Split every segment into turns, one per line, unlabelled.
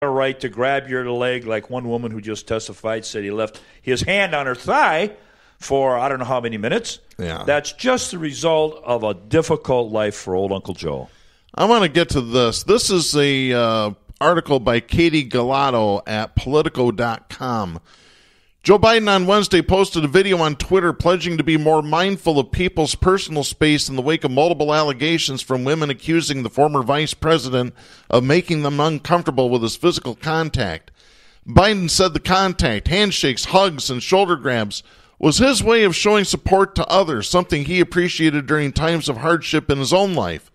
a right to grab your leg, like one woman who just testified said he left his hand on her thigh for I don't know how many minutes.
Yeah.
That's just the result of a difficult life for old Uncle Joe.
I want to get to this. This is a article by Katie Galato at Politico.com. Joe Biden on Wednesday posted a video on Twitter pledging to be more mindful of people's personal space in the wake of multiple allegations from women accusing the former vice president of making them uncomfortable with his physical contact. Biden said the contact, handshakes, hugs, and shoulder grabs was his way of showing support to others, something he appreciated during times of hardship in his own life.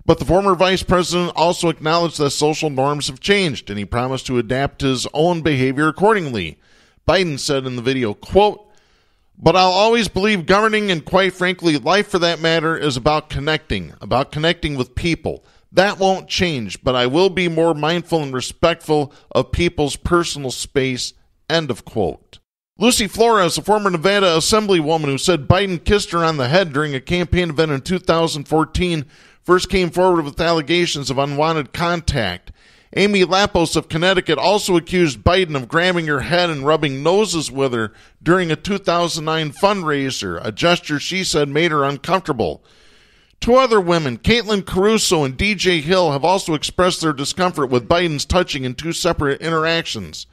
But the former vice president also acknowledged that social norms have changed, and he promised to adapt his own behavior accordingly. Biden said in the video, quote, "But I'll always believe governing and, quite frankly, life for that matter is about connecting with people. That won't change, but I will be more mindful and respectful of people's personal space," end of quote. Lucy Flores, a former Nevada assemblywoman who said Biden kissed her on the head during a campaign event in 2014, first came forward with allegations of unwanted contact. Amy Lapos of Connecticut also accused Biden of grabbing her head and rubbing noses with her during a 2009 fundraiser, a gesture she said made her uncomfortable. Two other women, Caitlin Caruso and DJ Hill, have also expressed their discomfort with Biden's touching in two separate interactions.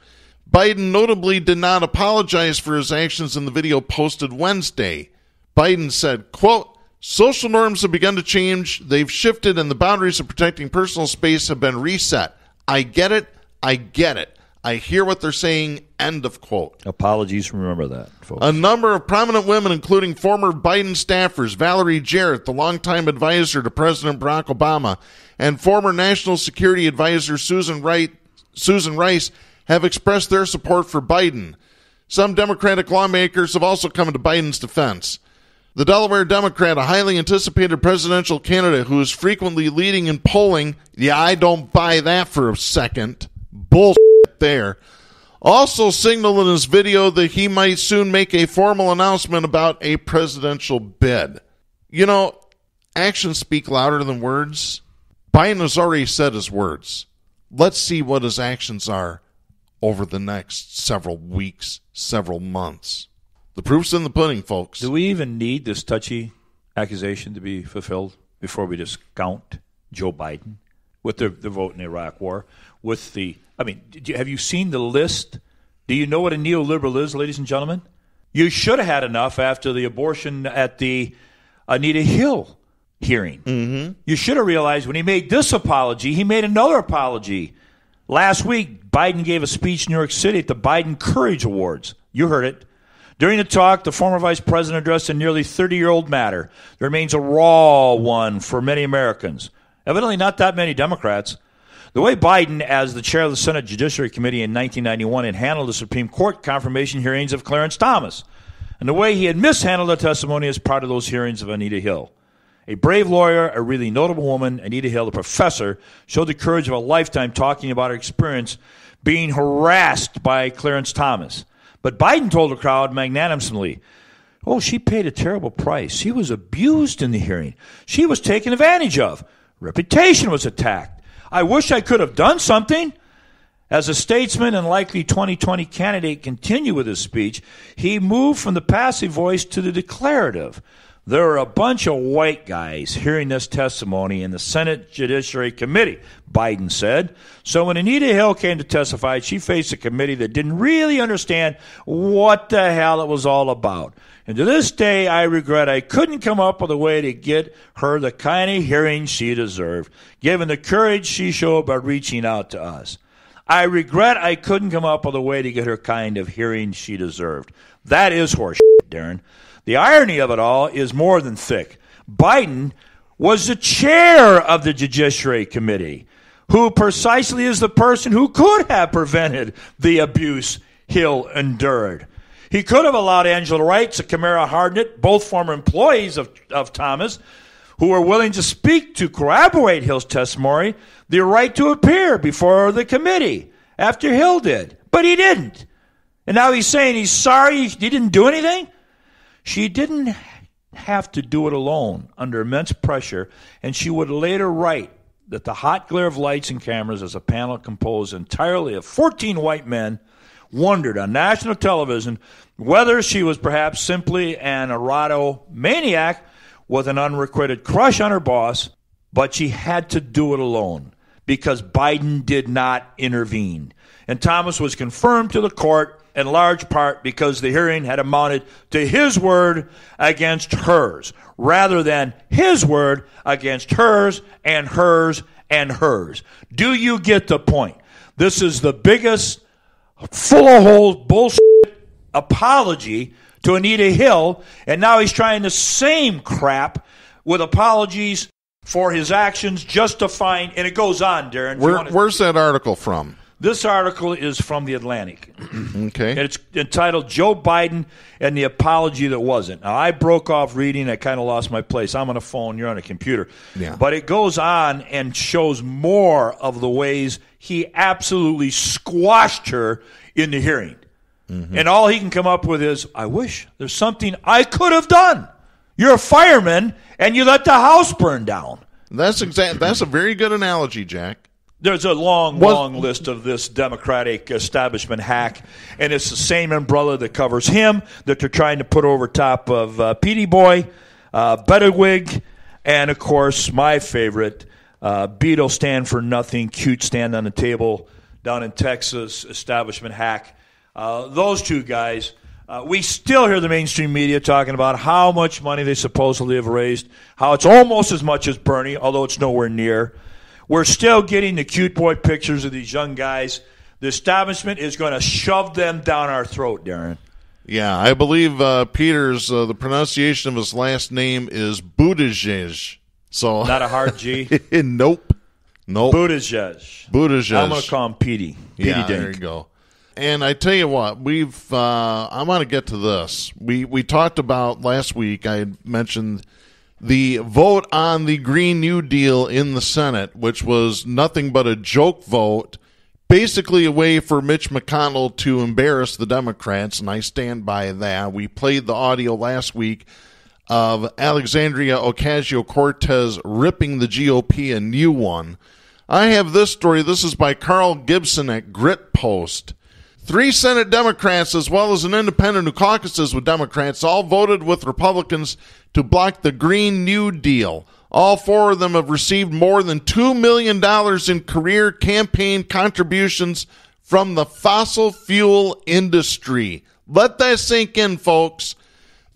Biden notably did not apologize for his actions in the video posted Wednesday. Biden said, quote, "Social norms have begun to change. They've shifted and the boundaries of protecting personal space have been reset. I get it. I get it. I hear what they're saying," end of quote.
Apologies, remember that, folks.
A number of prominent women, including former Biden staffers Valerie Jarrett, the longtime advisor to President Barack Obama, and former National Security Advisor Susan Rice, have expressed their support for Biden. Some Democratic lawmakers have also come to Biden's defense. The Delaware Democrat, a highly anticipated presidential candidate who is frequently leading in polling, yeah, I don't buy that for a second, bullshit there, also signaled in his video that he might soon make a formal announcement about a presidential bid. You know, actions speak louder than words. Biden has already said his words. Let's see what his actions are over the next several weeks, several months. The proof's in the pudding, folks.
Do we even need this touchy accusation to be fulfilled before we discount Joe Biden with the vote in the Iraq War? Have you seen the list? Do you know what a neoliberal is, ladies and gentlemen? You should have had enough after the abortion at the Anita Hill hearing. Mm-hmm. You should have realized when he made this apology, he made another apology. Last week, Biden gave a speech in New York City at the Biden Courage Awards. You heard it. During the talk, the former vice president addressed a nearly 30-year-old matter that remains a raw one for many Americans. Evidently not that many Democrats. The way Biden, as the chair of the Senate Judiciary Committee in 1991, had handled the Supreme Court confirmation hearings of Clarence Thomas, and the way he had mishandled the testimony as part of those hearings of Anita Hill. A brave lawyer, a really notable woman, Anita Hill, a professor, showed the courage of a lifetime talking about her experience being harassed by Clarence Thomas. But Biden told the crowd magnanimously, oh, she paid a terrible price. She was abused in the hearing. She was taken advantage of. Reputation was attacked. I wish I could have done something. As a statesman and likely 2020 candidate continued with his speech, he moved from the passive voice to the declarative. There were a bunch of white guys hearing this testimony in the Senate Judiciary Committee, Biden said. So when Anita Hill came to testify, she faced a committee that didn't really understand what the hell it was all about. And to this day, I regret I couldn't come up with a way to get her the kind of hearing she deserved, given the courage she showed by reaching out to us. I regret I couldn't come up with a way to get her kind of hearing she deserved. That is horseshit, Darren. The irony of it all is more than thick. Biden was the chair of the Judiciary Committee, who precisely is the person who could have prevented the abuse Hill endured. He could have allowed Angela Wright and Kamara Hardnett, both former employees of Thomas, who were willing to speak to corroborate Hill's testimony, the right to appear before the committee after Hill did. But he didn't. And now he's saying he's sorry he didn't do anything? She didn't have to do it alone under immense pressure, and she would later write that the hot glare of lights and cameras as a panel composed entirely of 14 white men wondered on national television whether she was perhaps simply an erotomaniac with an unrequited crush on her boss, but she had to do it alone because Biden did not intervene. And Thomas was confirmed to the court in large part because the hearing had amounted to his word against hers, rather than his word against hers and hers and hers. Do you get the point? This is the biggest full-of-holes bullshit apology to Anita Hill, and now he's trying the same crap with apologies for his actions, justifying, and it goes on, Darren.
Where's that article from?
This article is from The Atlantic.
Okay.
And it's entitled Joe Biden and the Apology That Wasn't. Now, I broke off reading. I kind of lost my place. I'm on a phone. You're on a computer.
Yeah.
But it goes on and shows more of the ways he absolutely squashed her in the hearing. Mm-hmm. And all he can come up with is, I wish there's something I could have done. You're a fireman, and you let the house burn down.
That's a very good analogy, Jack.
There's a long list of this Democratic establishment hack, and it's the same umbrella that covers him that they're trying to put over top of Petey Boy, Buttigieg, and, of course, my favorite, Beetle stand for nothing, cute stand on the table down in Texas, establishment hack. Those two guys, we still hear the mainstream media talking about how much money they supposedly have raised, how it's almost as much as Bernie, although it's nowhere near. We're still getting the cute boy pictures of these young guys. The establishment is going to shove them down our throat, Darren.
Yeah, I believe Peter's, the pronunciation of his last name is Buttigieg. So
not a hard G?
Nope.
Buttigieg. I'm going to call him Petey.
Yeah,
Dink.
there you go. And I tell you what, I want to get to this. We talked about last week, I had mentioned the vote on the Green New Deal in the Senate, which was nothing but a joke vote, basically a way for Mitch McConnell to embarrass the Democrats, and I stand by that. We played the audio last week of Alexandria Ocasio-Cortez ripping the GOP a new one. I have this story. This is by Carl Gibson at Grit Post. 3 Senate Democrats, as well as an independent who caucuses with Democrats, all voted with Republicans to block the Green New Deal. All 4 of them have received more than $2 million in career campaign contributions from the fossil fuel industry. Let that sink in, folks.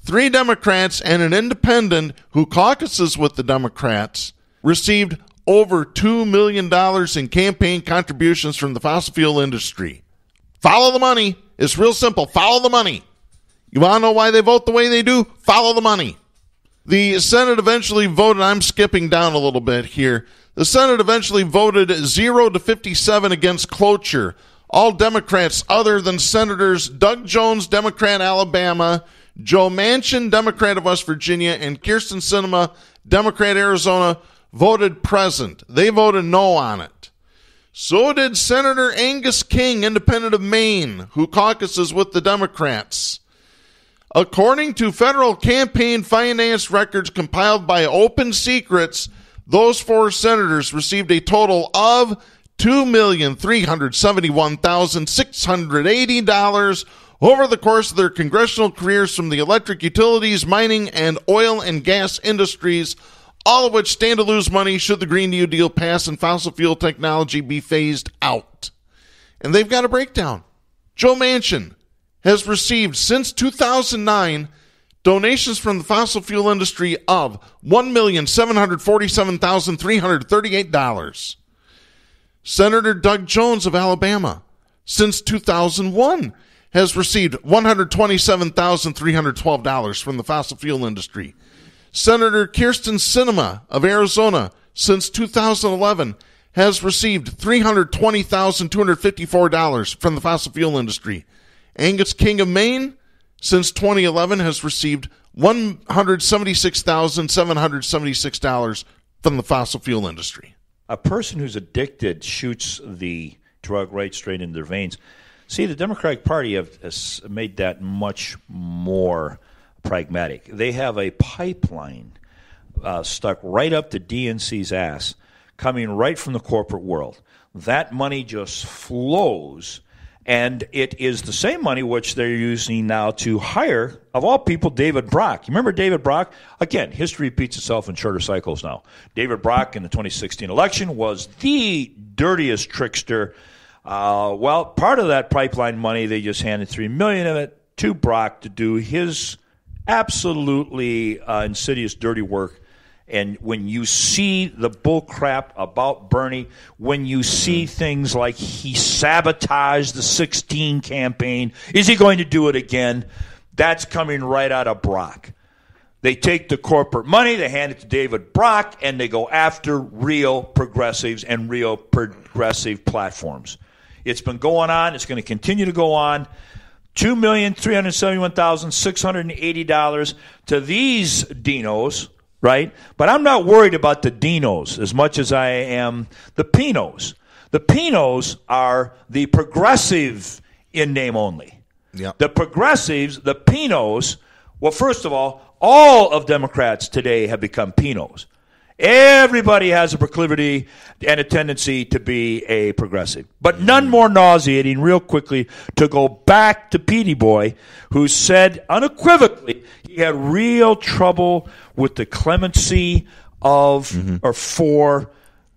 3 Democrats and an independent who caucuses with the Democrats received over $2 million in campaign contributions from the fossil fuel industry. Follow the money. It's real simple. Follow the money. You want to know why they vote the way they do? Follow the money. The Senate eventually voted, I'm skipping down a little bit here. The Senate eventually voted 0-57 against cloture. All Democrats other than Senators Doug Jones, Democrat, Alabama, Joe Manchin, Democrat of West Virginia, and Kyrsten Sinema, Democrat, Arizona, voted present. They voted no on it. So did Senator Angus King, independent of Maine, who caucuses with the Democrats. According to federal campaign finance records compiled by Open Secrets, those 4 senators received a total of $2,371,680 over the course of their congressional careers from the electric utilities, mining, and oil and gas industries, all of which stand to lose money should the Green New Deal pass and fossil fuel technology be phased out. And they've got a breakdown. Joe Manchin has received, since 2009, donations from the fossil fuel industry of $1,747,338. Senator Doug Jones of Alabama, since 2001, has received $127,312 from the fossil fuel industry. Senator Kyrsten Sinema of Arizona, since 2011, has received $320,254 from the fossil fuel industry. Angus King of Maine, since 2011, has received $176,776 from the fossil fuel industry.
A person who's addicted shoots the drug right straight into their veins. See, the Democratic Party has made that much more pragmatic. They have a pipeline stuck right up the DNC's ass coming right from the corporate world. That money just flows, and it is the same money which they're using now to hire, of all people, David Brock. You remember David Brock? Again, history repeats itself in shorter cycles now. David Brock in the 2016 election was the dirtiest trickster. Well, part of that pipeline money, they just handed $3 million of it to Brock to do his absolutely insidious dirty work. And when you see the bull crap about Bernie, when you see things like he sabotaged the 2016 campaign, is he going to do it again? That's coming right out of Brock. They take the corporate money, they hand it to David Brock, and they go after real progressives and real progressive platforms. It's been going on. It's going to continue to go on. $2,371,680 to these dinos, right? But I'm not worried about the dinos as much as I am the pinos. The pinos are the progressive in name only.
Yep.
The progressives, the pinos, well, first of all of Democrats today have become pinos. Everybody has a proclivity and a tendency to be a progressive. But none more nauseating, real quickly, to go back to Petey Boy, who said unequivocally he had real trouble with the clemency of or for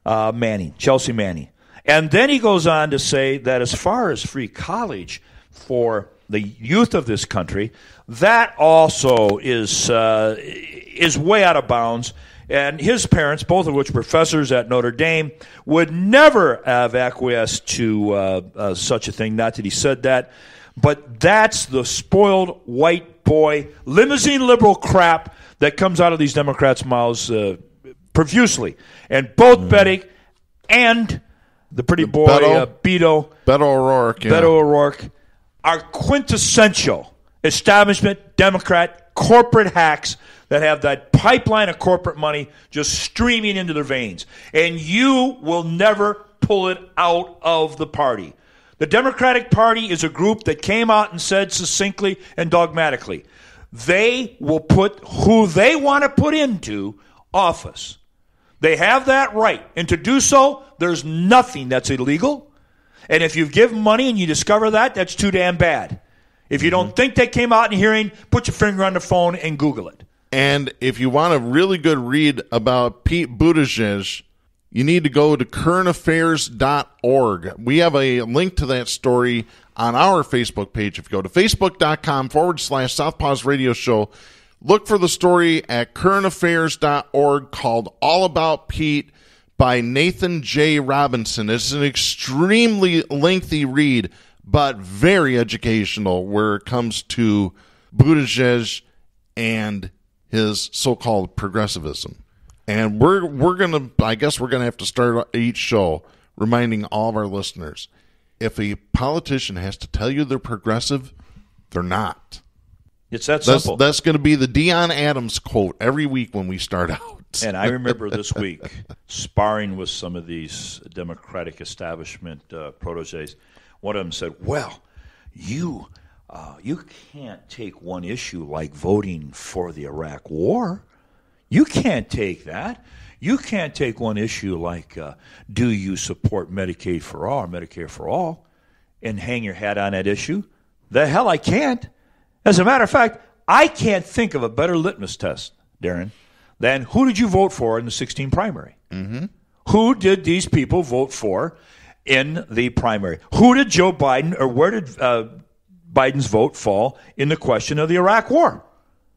Manning, Chelsea Manning. And then he goes on to say that as far as free college for the youth of this country, that also is way out of bounds. And his parents, both of which were professors at Notre Dame, would never have acquiesced to such a thing. Not that he said that, but that's the spoiled white boy limousine liberal crap that comes out of these Democrats' mouths profusely. And both Beto and the pretty boy Beto
O'Rourke,
Beto O'Rourke are quintessential establishment Democrat corporate hacks that have that pipeline of corporate money just streaming into their veins. And you will never pull it out of the party. The Democratic Party is a group that came out and said succinctly and dogmatically, they will put who they want to put into office. They have that right. And to do so, there's nothing that's illegal. And if you give money and you discover that, that's too damn bad. If you don't think they came out in hearing, put your finger on the phone and Google it.
And if you want a really good read about Pete Buttigieg, you need to go to currentaffairs.org. We have a link to that story on our Facebook page. If you go to facebook.com/Southpaws Radio Show, look for the story at currentaffairs.org called All About Pete by Nathan J. Robinson. It's an extremely lengthy read, but very educational where it comes to Buttigieg and his so-called progressivism. And we're gonna have to start each show reminding all of our listeners, if a politician has to tell you they're progressive, they're not.
It's that simple.
That's going to be the Dion Adams quote every week when we start out.
And I remember this week sparring with some of these Democratic establishment proteges. One of them said, well, you can't take one issue like voting for the Iraq War. You can't take that. You can't take one issue like do you support Medicaid for all or Medicare for all and hang your hat on that issue. The hell I can't. As a matter of fact, I can't think of a better litmus test, Darren, than who did you vote for in the 2016 primary? Mm-hmm. Who did these people vote for in the primary? Who did Joe Biden, or where did Biden's vote fall in the question of the Iraq War?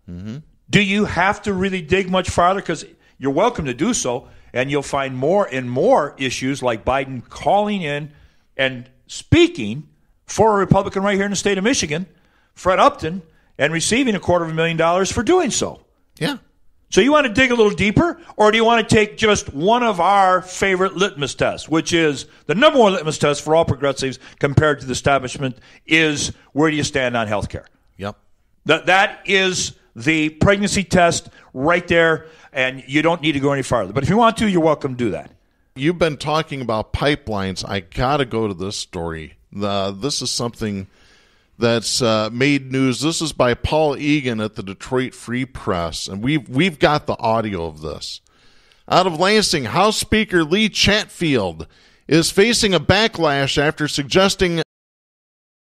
Mm-hmm. Do you have to really dig much farther? Because you're welcome to do so, and you'll find more and more issues like Biden calling in and speaking for a Republican right here in the state of Michigan, Fred Upton, and receiving $250,000 for doing so.
Yeah.
So you want to dig a little deeper, or do you want to take just one of our favorite litmus tests, which is the number one litmus test for all progressives compared to the establishment is where do you stand on health care?
Yep.
That is the pregnancy test right there, and you don't need to go any farther. But if you want to, you're welcome to do that.
You've been talking about pipelines. I got to go to this story. This is something that's made news. This is by Paul Egan at the Detroit Free Press, and we've got the audio of this. Out of Lansing, House Speaker Lee Chatfield is facing a backlash after suggesting